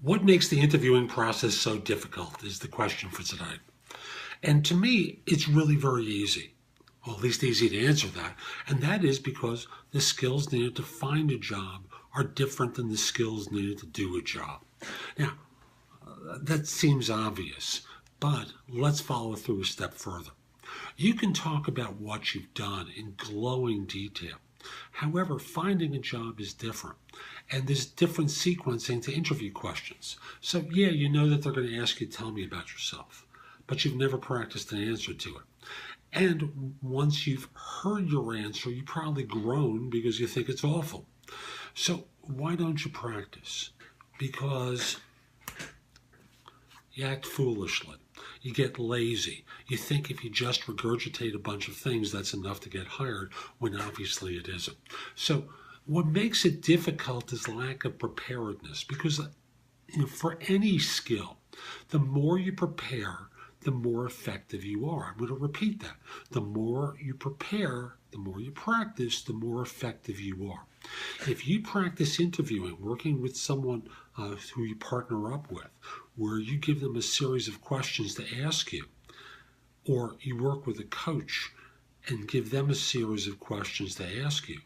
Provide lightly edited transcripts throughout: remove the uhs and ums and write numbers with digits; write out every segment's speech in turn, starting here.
What makes the interviewing process so difficult is the question for tonight. And to me, it's really very easy. Well, at least easy to answer that. And that is because the skills needed to find a job are different than the skills needed to do a job. Now, that seems obvious, but let's follow through a step further. You can talk about what you've done in glowing detail. However, finding a job is different, and there's different sequencing to interview questions. So yeah, you know that they're going to ask you, tell me about yourself, but you've never practiced an answer to it. And once you've heard your answer, you probably groan because you think it's awful. So why don't you practice? Because you act foolishly. You get lazy. You think if you just regurgitate a bunch of things, that's enough to get hired, when obviously it isn't. So what makes it difficult is lack of preparedness, because for any skill, the more you prepare, the more effective you are. I'm going to repeat that. The more you prepare, the more you practice, the more effective you are. If you practice interviewing, working with someone who you partner up with, where you give them a series of questions to ask you, or you work with a coach and give them a series of questions to ask you,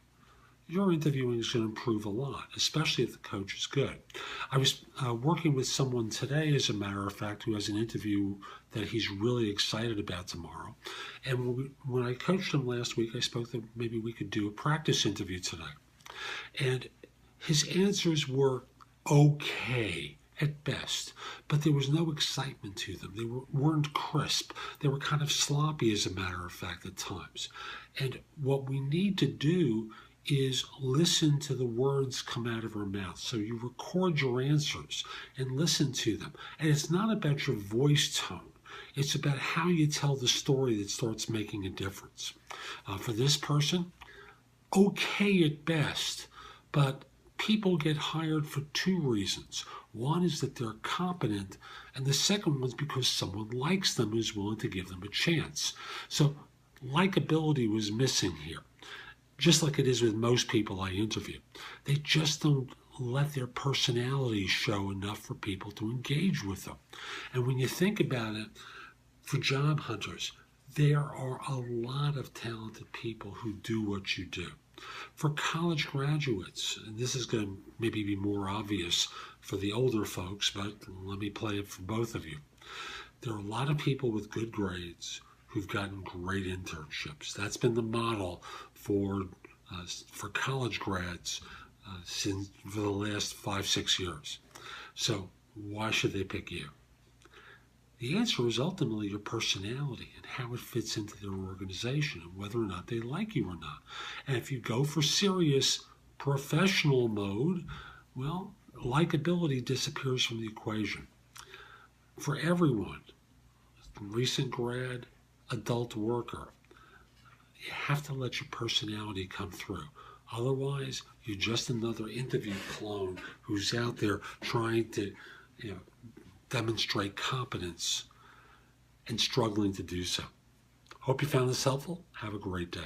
your interviewing is going to improve a lot, especially if the coach is good. I was working with someone today, as a matter of fact, who has an interview that he's really excited about tomorrow. And when I coached him last week, I spoke that maybe we could do a practice interview tonight. And his answers were okay at best, but there was no excitement to them. They weren't crisp. They were kind of sloppy, as a matter of fact, at times. And what we need to do is listen to the words come out of our mouth. So you record your answers and listen to them. And it's not about your voice tone. It's about how you tell the story that starts making a difference. For this person, okay at best, but people get hired for two reasons. One is that they're competent, and the second one's because someone likes them and is willing to give them a chance. So likability was missing here, just like it is with most people I interview. They just don't let their personality show enough for people to engage with them. And when you think about it, for job hunters, there are a lot of talented people who do what you do. For college graduates, and this is going to maybe be more obvious for the older folks, but let me play it for both of you. There are a lot of people with good grades who've gotten great internships. That's been the model for college grads for the last 5-6 years. So why should they pick you? The answer is ultimately your personality and how it fits into their organization and whether or not they like you or not. And if you go for serious professional mode, well, likability disappears from the equation. For everyone, recent grad, adult worker, you have to let your personality come through. Otherwise, you're just another interview clone who's out there trying to, demonstrate competence and struggling to do so. Hope you found this helpful. Have a great day.